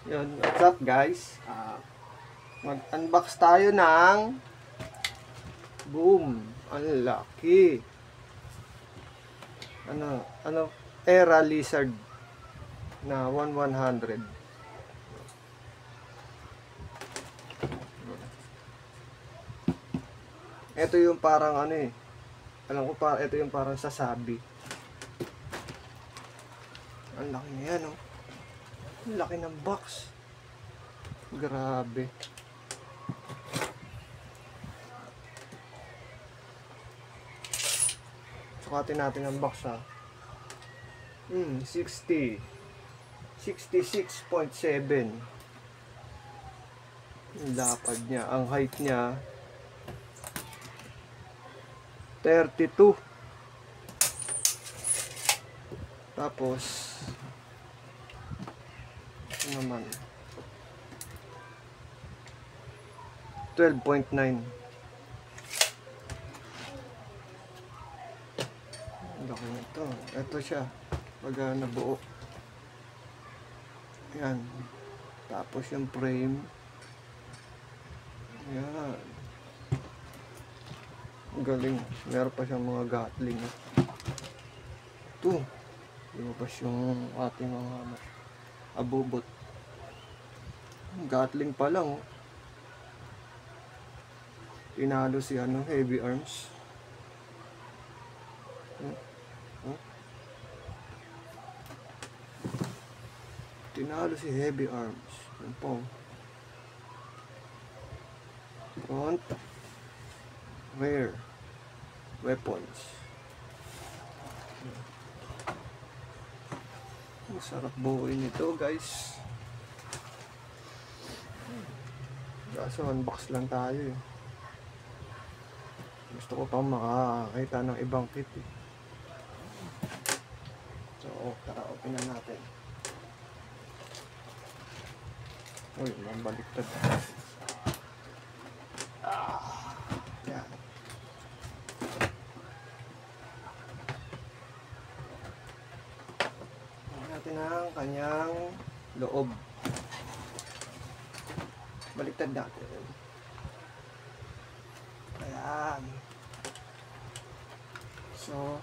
Yun, what's up guys? Mag-unbox tayo ng boom. Ang laki. Ano, Era Lizard na 1100. Ito yung parang ano eh. Alam ko pa, ito yung parang sasabi. Ang laki na yan, oh. Ang laki ng box. Grabe. Sukatin natin ang box, ha. 66.7. Ang lapad niya. Ang height niya 32. Tapos naman 12.9. Laki nito. Ito siya pag nabuo. Yan. Tapos yung frame. Yan. Galing. Meron pa siyang mga gatling. Ito. Lumabas yung ating mga abubot. Gatling pa lang, oh. Tinalo si Heavy Arms. Tinalo si Heavy Arms. Yan po. Front. Rear. Weapons. Ang sarap buuin ito, guys. Kaso unbox lang tayo eh. Gusto ko pang makakita ng ibang kit eh. So, tara, open na natin. Uy, mabaliktad. Yan. Tingnan natin ang kanyang loob. Baliktad natin. Ayan. So,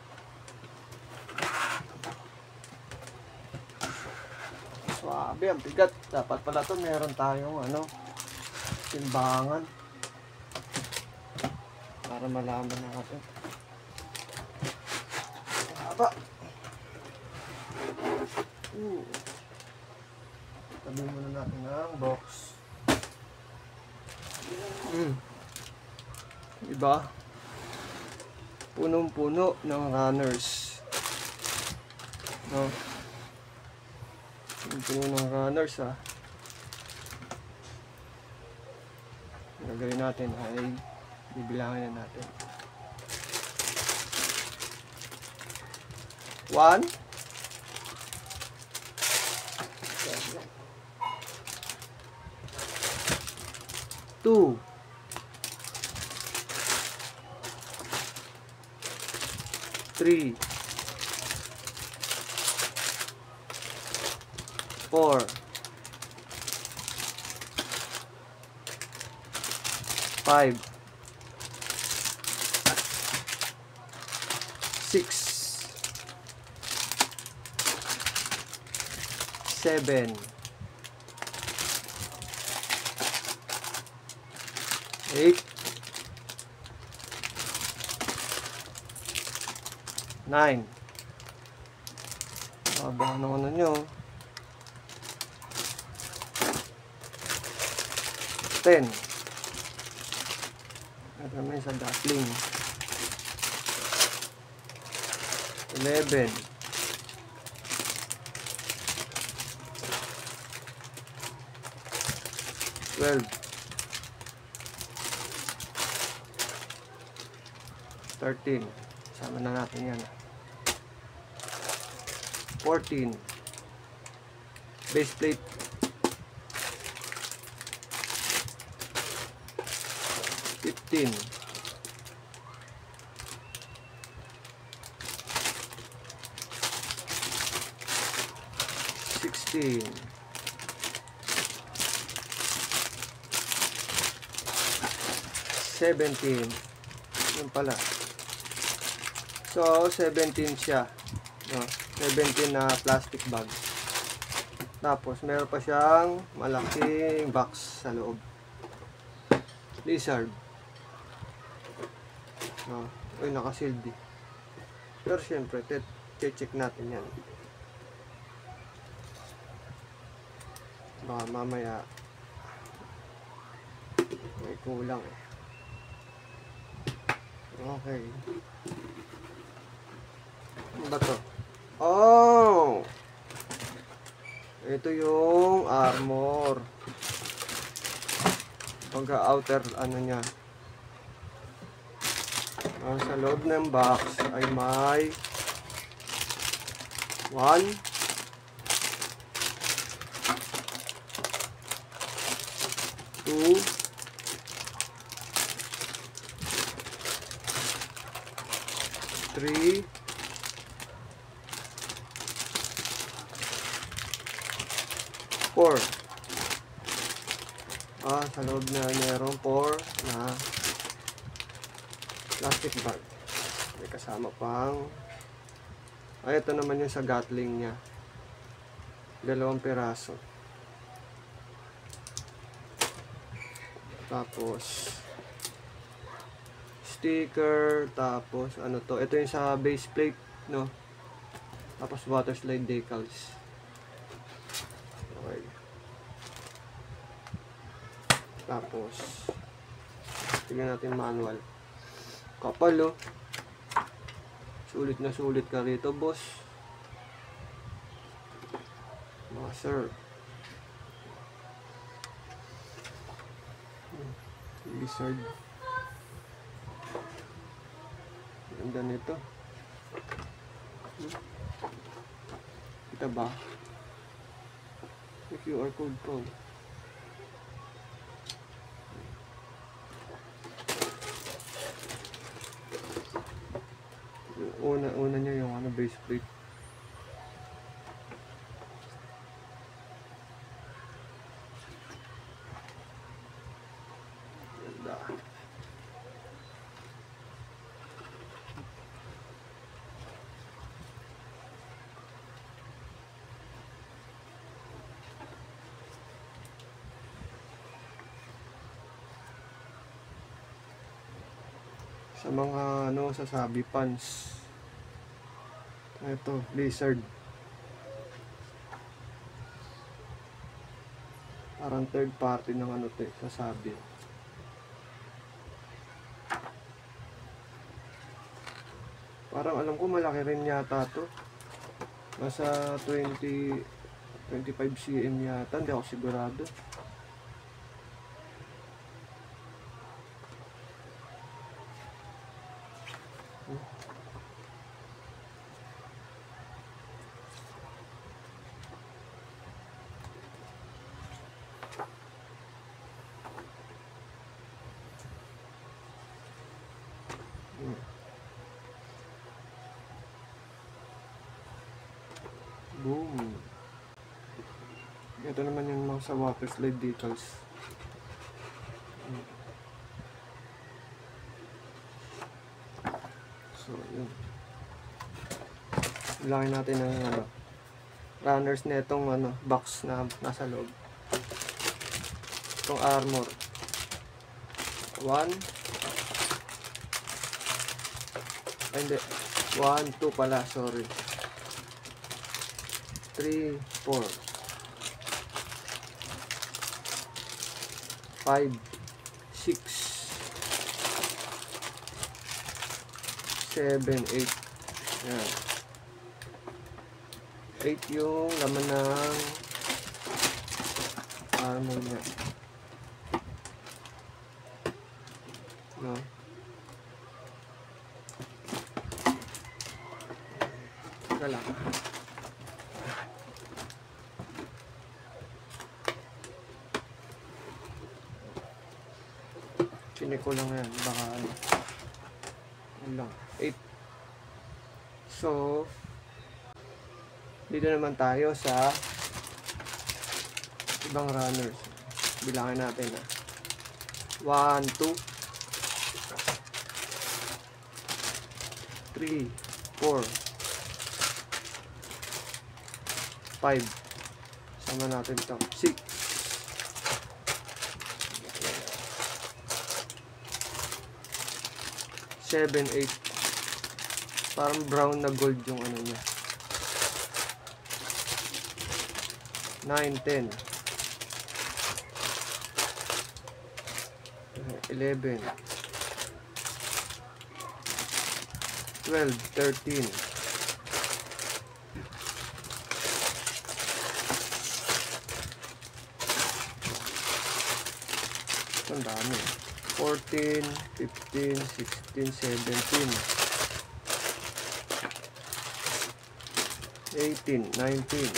swabe, ang bigat. Dapat pala ito meron tayong timbangan para malaman natin. Haba. Tabi muna natin ang box. Diba? Punong-puno ng runners. No? Puno ng runners, ha. Ang gagawin natin ay bibilangin na natin. 1 2 3 4 5 6 7 8 9. Haba ng nyo. 10. Ito naman sa gatling. 11. 12. 13. Sama na natin yan. 14. Base plate. 15. 16. 17. Yun pala. So, 17 siya. No? 17 na plastic bag. Tapos, meron pa siyang malaking box sa loob. Lizard. No? Uy, nakasealed eh. Pero syempre, check natin yan. Baka mamaya may kulang eh. Okay. Ano ba to? Oh! Ito yung armor. Pagka-outer ano niya. Sa loob ng box ay may 1, 2, 3, 4. Sa loob na meron 4 na plastic bag. May kasama pang ito naman yung sa Gatling niya. 2 piraso. Tapos sticker, tapos ano to, ito yung sa base plate, no? Tapos water slide decals. Okay. Tapos tingnan natin manual. Kapal, oh. Sulit na sulit ka rito, boss. Mga sir. Lizard. Ganda nito. Kita ba? May QR code ko. Una niya yung ano, base plate. Ganda. Sa mga ano, sasabi pants. Ito, lizard. Parang third party ng ano to, sasabi. Parang alam ko malaki rin yata to. Nasa 25 cm yata, hindi ako sigurado. Boom. Ito naman yung mga sa water slide decals. So, yun. Bilangin natin ang ano, runners na itong ano, box na nasa loob. Itong armor. 1. Ay, hindi. 1, 2 pala, sorry. 3, 4, 5, 6, 7, 8. Yan. 8 yung laman ng armor niya. No? Teka lang. Chinik ko lang yan. Baka ano. Ano lang. 8. So, dito naman tayo sa ibang runners. Bilangin natin, 1, 2, 3, 4, 5. Sama natin ito. 6. 7, 8. Parang brown na gold yung ano niya. 9, 10. 11. 12, 13. 14, 15, 16, 17, 18, 19,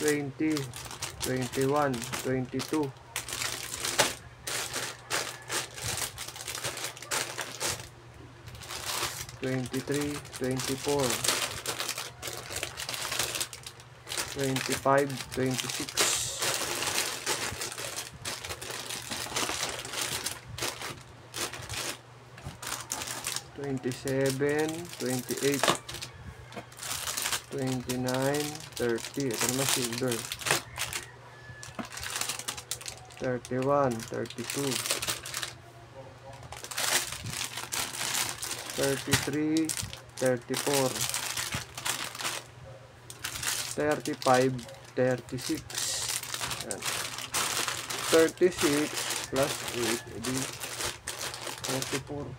20, 21, 22, 23, 24, 25, 26, 27, 28, 29, 30. Ito naman silver. 31, 32, 33, 34, 35, 36. Ayan. 36 plus 8, edi 44.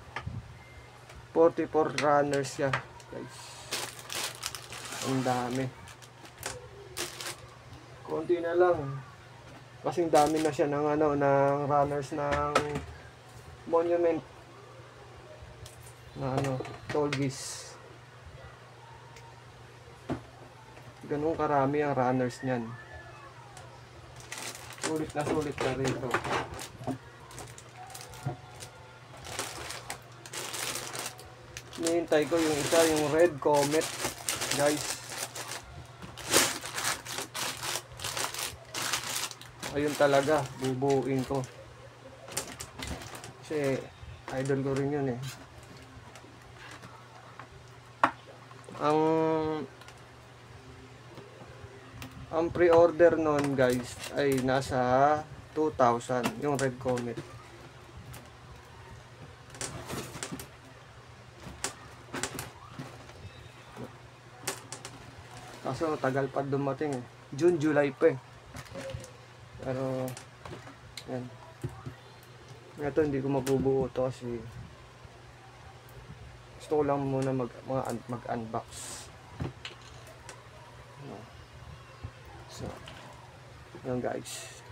44 runners siya, guys. Ang dami. Konti na lang. Kasing dami na siya ng ano, ng runners ng monument na ano, Tolgis. Ganun karami ang runners niyan. Sulit na rito. Hinihintay ko yung isa, yung red comet, guys. Ayun talaga, bubuuin ko. Kasi idol ko rin yun eh. Ang pre-order nun, guys, ay nasa 2,000 yung red comet. Kaso tagal pa dumating eh. June, July pa eh. Pero yan. Ito hindi ko mabubuo to kasi gusto ko lang muna mag-unbox. So, yun guys.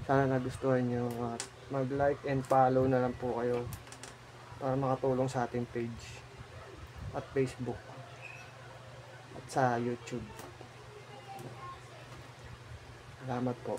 Sana nagustuhan nyo at mag-like and follow na lang po kayo para makatulong sa ating page at Facebook at sa YouTube. Salamat po.